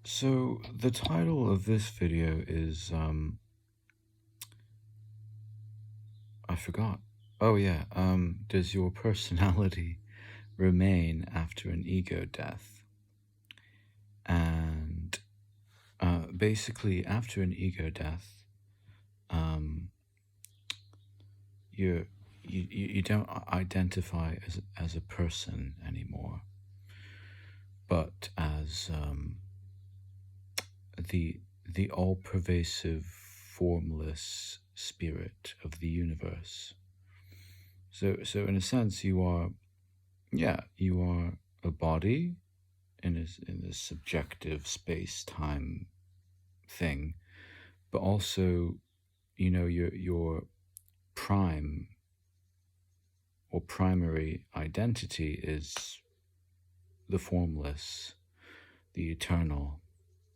So the title of this video is I forgot. Oh yeah, does your personality remain after an ego death? And basically after an ego death, um you you don't identify as a person anymore, but as the all-pervasive formless spirit of the universe. So in a sense, you are a body in a subjective space-time thing, but also, your prime or primary identity is the formless, the eternal.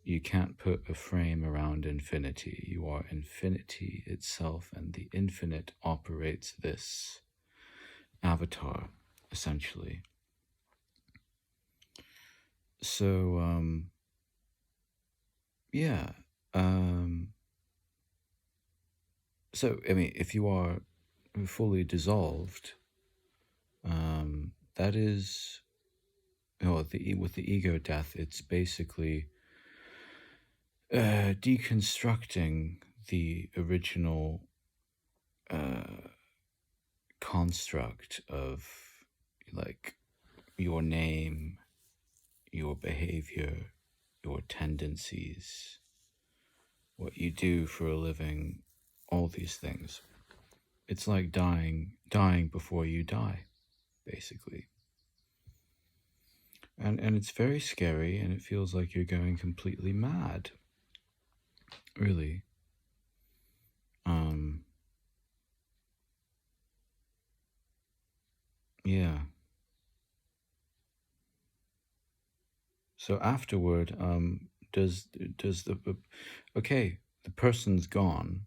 You can't put a frame around infinity. You are infinity itself, and the infinite operates this avatar, essentially. So, yeah. So, I mean, if you are fully dissolved, that is, with the ego death, it's basically deconstructing the original construct of, like, your name, your behavior, your tendencies, what you do for a living, all these things. It's like dying before you die, basically. And it's very scary, and it feels like you're going completely mad. Really. Yeah. So afterward, does the okay, the person's gone.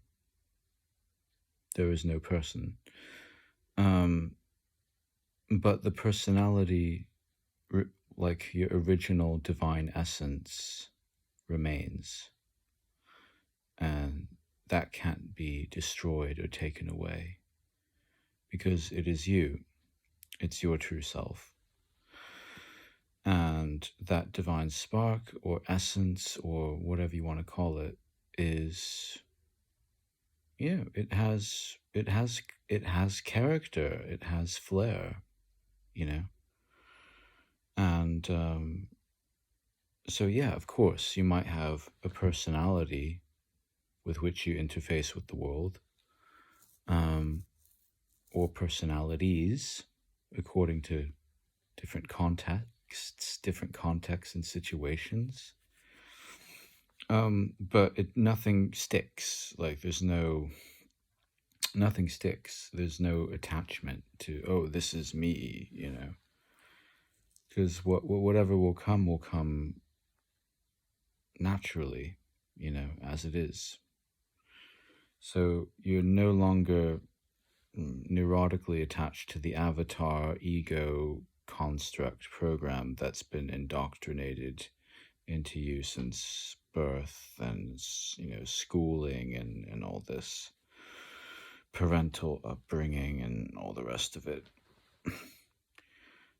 There is no person. But the personality, like your original divine essence, remains. And that can't be destroyed or taken away, because it is you. It's your true self. And that divine spark or essence or whatever you want to call it is, it has character, it has flair, and so yeah, of course you might have a personality with which you interface with the world, or personalities, according to different contexts and situations. But nothing sticks. Like nothing sticks. There's no attachment to, oh, this is me, because whatever will come naturally, as it is. So you're no longer neurotically attached to the avatar ego construct program that's been indoctrinated into you since birth, and schooling, and all this parental upbringing and all the rest of it.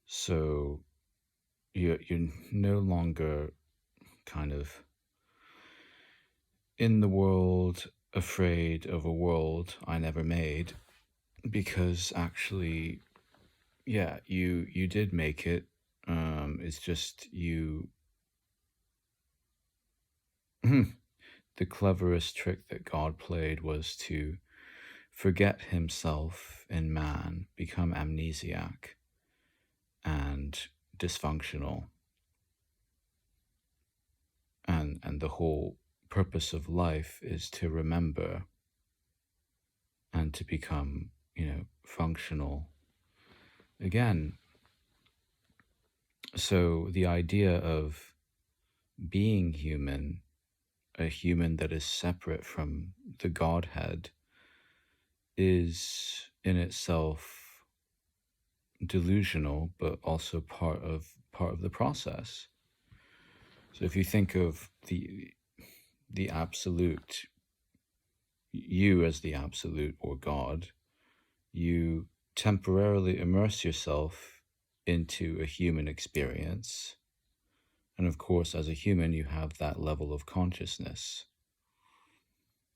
So you're no longer kind of in the world, afraid of a world I never made, because actually, yeah, you did make it. It's just you. The cleverest trick that God played was to forget himself in man, become amnesiac and dysfunctional. And the whole purpose of life is to remember and to become, functional again. So the idea of being human, a human that is separate from the Godhead, is in itself delusional, but also part of the process. So if you think of the absolute, you as the absolute or God, you temporarily immerse yourself into a human experience. And of course, as a human, you have that level of consciousness.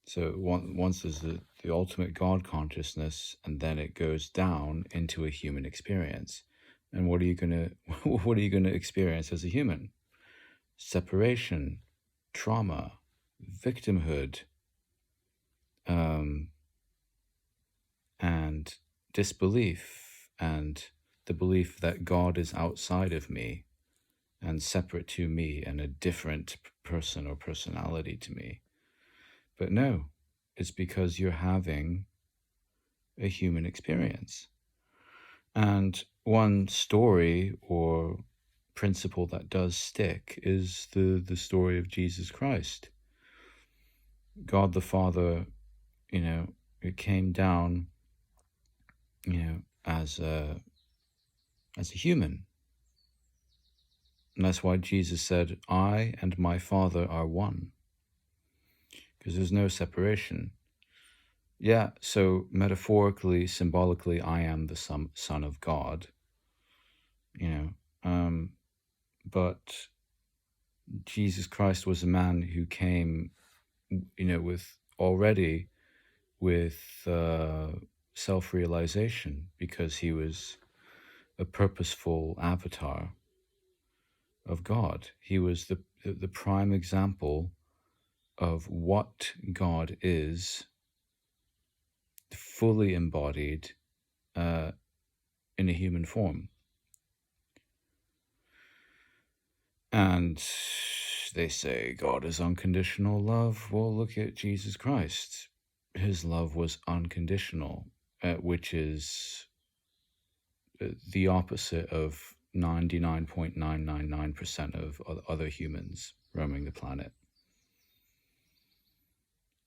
So once there's the ultimate God consciousness, and then it goes down into a human experience. And what are you gonna experience as a human? Separation, trauma, victimhood, and disbelief, and the belief that God is outside of me and separate to me and a different person or personality to me. But no, it's because you're having a human experience. And one story or principle that does stick is the story of Jesus Christ. God the Father, it came down, as a human. And that's why Jesus said, I and my Father are one. Because there's no separation. Yeah, so metaphorically, symbolically, I am the son of God, but Jesus Christ was a man who came, with self-realization, because he was a purposeful avatar of God. He was the prime example of what God is, fully embodied in a human form. And they say God is unconditional love. Well, look at Jesus Christ. His love was unconditional, which is the opposite of 99.999% of other humans roaming the planet.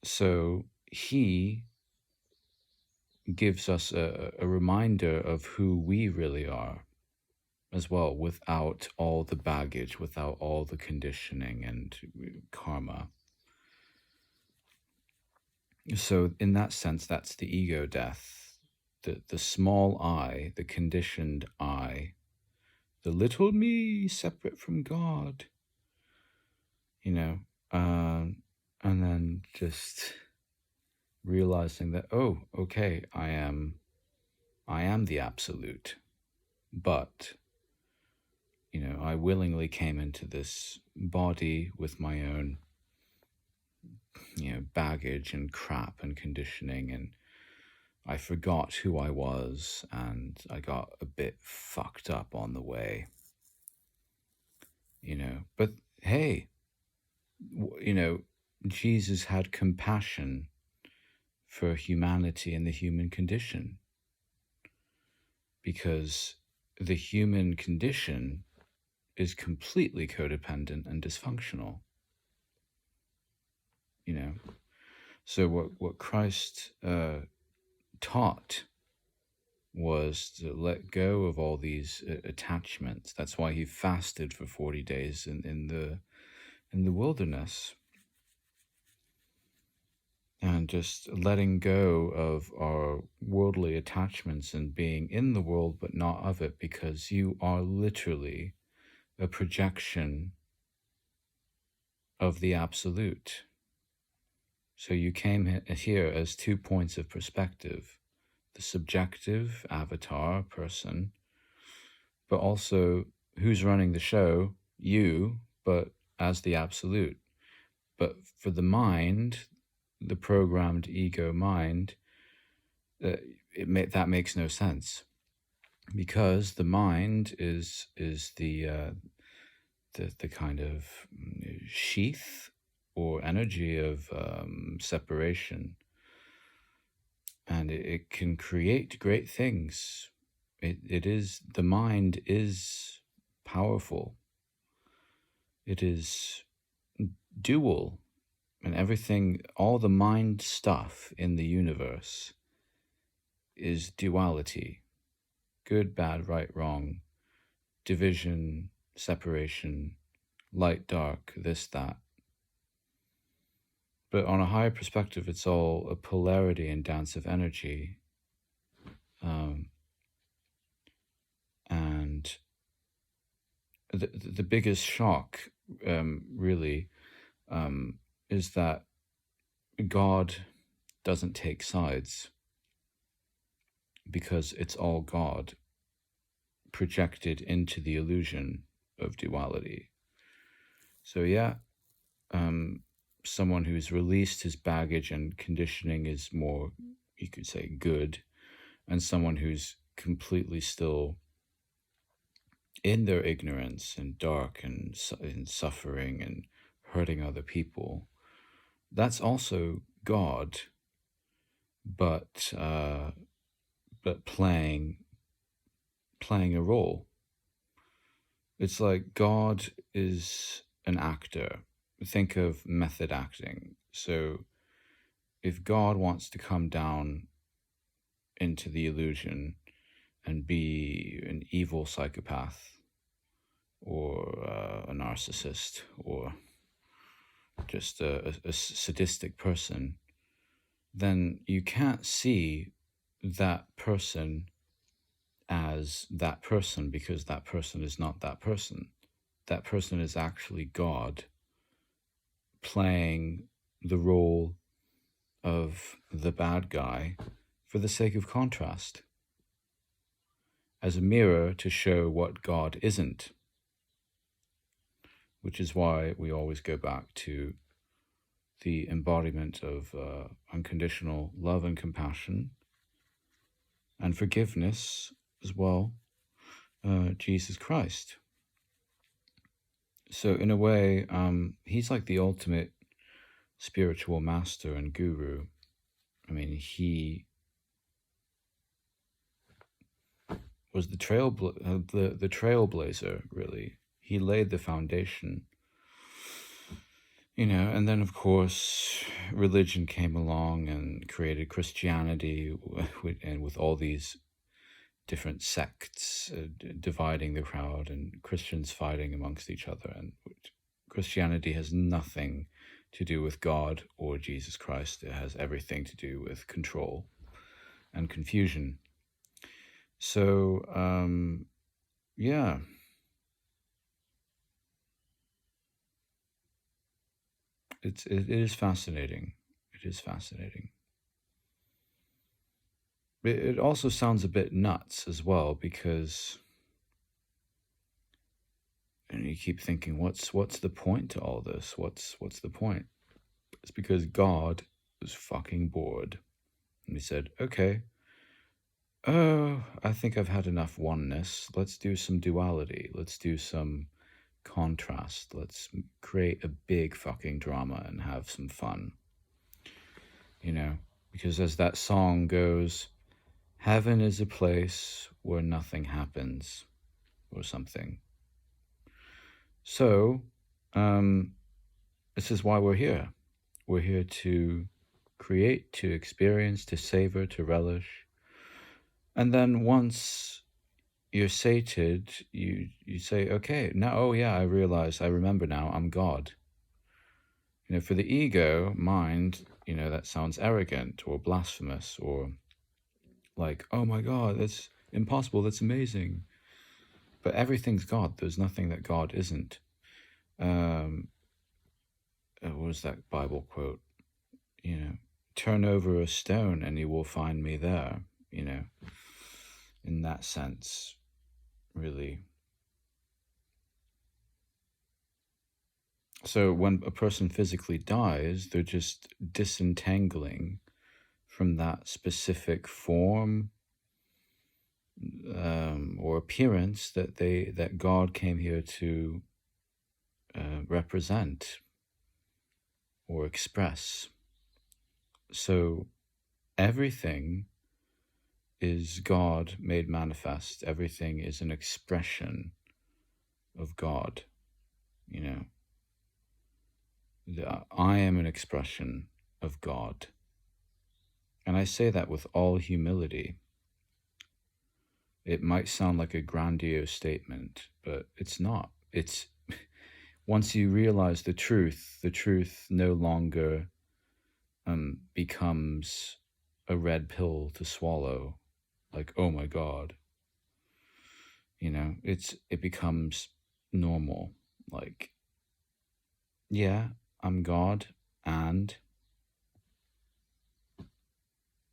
So he gives us a reminder of who we really are as well, without all the baggage, without all the conditioning and karma. So in that sense, that's the ego death, the small I, the conditioned I, the little me separate from God, and then just realizing that, oh, okay, I am the absolute, but I willingly came into this body with my own baggage and crap and conditioning, and I forgot who I was, and I got a bit fucked up on the way, but hey, Jesus had compassion for humanity and the human condition, because the human condition is completely codependent and dysfunctional. So what Christ taught was to let go of all these attachments. That's why he fasted for 40 days in the wilderness, and just letting go of our worldly attachments and being in the world but not of it, because you are literally a projection of the absolute. So you came here as 2 points of perspective, the subjective avatar person, but also who's running the show, you, but as the absolute. But for the mind, the programmed ego mind, that makes no sense, because the mind is the kind of sheath or energy of separation, and it can create great things. The mind is powerful. It is dual, and everything, all the mind stuff in the universe is duality: good, bad, right, wrong, division, separation, light, dark, this, that. But on a higher perspective, it's all a polarity and dance of energy. And the biggest shock, really, is that God doesn't take sides, because it's all God projected into the illusion of duality. So yeah, someone who's released his baggage and conditioning is more, you could say, good, and someone who's completely still in their ignorance and dark and in suffering and hurting other people, that's also God, but playing a role. It's like God is an actor. Think of method acting. So if God wants to come down into the illusion and be an evil psychopath or a narcissist or just a sadistic person, then you can't see that person as that person, because that person is not that person. That person is actually God playing the role of the bad guy for the sake of contrast, as a mirror to show what God isn't, which is why we always go back to the embodiment of unconditional love and compassion and forgiveness as well, Jesus Christ. So in a way, he's like the ultimate spiritual master and guru. I mean, he was the trailblazer, really. He laid the foundation, and then of course religion came along and created Christianity, and with all these different sects dividing the crowd, and Christians fighting amongst each other. And Christianity has nothing to do with God or Jesus Christ. It has everything to do with control and confusion. So, yeah. It is fascinating. It is fascinating. It also sounds a bit nuts as well, because you keep thinking, what's the point to all this? What's the point? It's because God was fucking bored, and he said, okay, I think I've had enough oneness. Let's do some duality. Let's do some contrast. Let's create a big fucking drama and have some fun. Because as that song goes, heaven is a place where nothing happens, or something. So, this is why we're here. We're here to create, to experience, to savor, to relish. And then once you're sated, you say, okay, now, oh yeah, I remember now, I'm God. For the ego mind, that sounds arrogant or blasphemous, or like, oh my God, that's impossible, that's amazing. But everything's God. There's nothing that God isn't. What was that Bible quote? Turn over a stone and you will find me there, in that sense, really. So when a person physically dies, they're just disentangling from that specific form or appearance that God came here to represent or express. So everything is God made manifest. Everything is an expression of God. I am an expression of God. And I say that with all humility. It might sound like a grandiose statement, but it's not. once you realize the truth no longer becomes a red pill to swallow. Like, oh my God, it becomes normal. Like, yeah, I'm God, and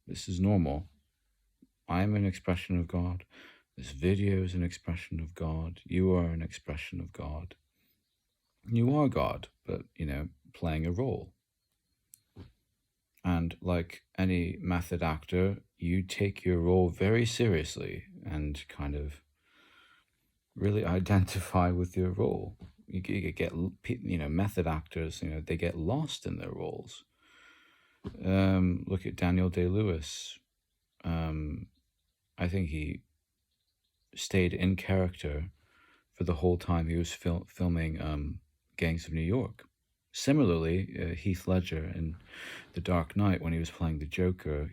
this is normal. I'm an expression of God. This video is an expression of God. You are an expression of God. You are God, but, playing a role. And like any method actor, you take your role very seriously and kind of really identify with your role. You get, method actors, they get lost in their roles. Look at Daniel Day-Lewis. I think he stayed in character for the whole time he was filming Gangs of New York. Similarly, Heath Ledger in The Dark Knight, when he was playing the Joker,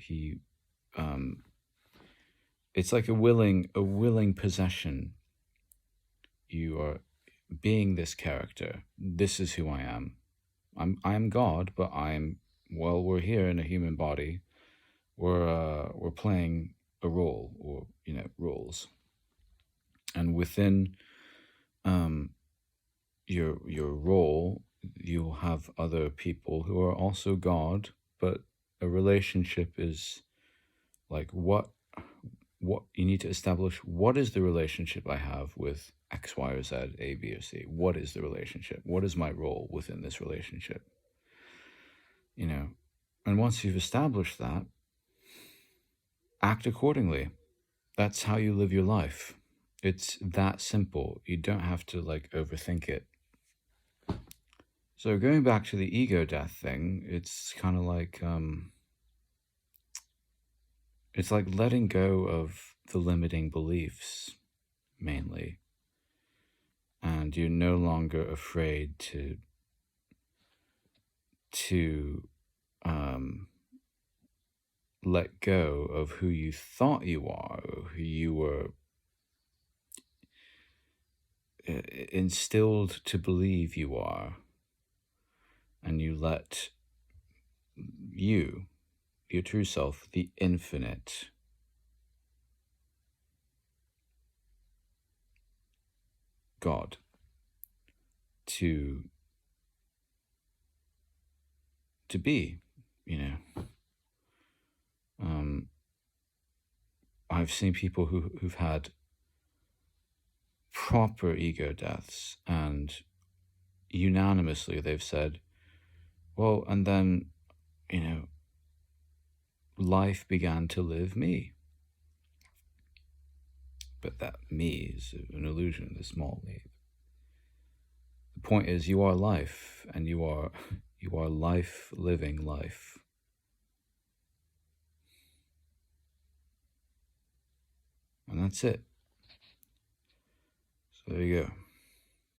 it's like a willing possession. You are being this character. This is who I am. I am God, but we're here in a human body. We're playing a role, or roles, and within your role, you'll have other people who are also God, but a relationship is like what you need to establish. What is the relationship I have with X, Y, or Z, A, B, or C? What is the relationship? What is my role within this relationship? And once you've established that, act accordingly. That's how you live your life. It's that simple. You don't have to overthink it. So going back to the ego death thing, it's kind of like it's like letting go of the limiting beliefs, mainly. And you're no longer afraid to let go of who you thought you are, or who you were instilled to believe you are. And you let your true self, the infinite, God, to be, I've seen people who've had proper ego deaths, and unanimously they've said, well, and then, life began to live me. But that me is an illusion, the small me. The point is, you are life, and you are life living life. And that's it. So there you go.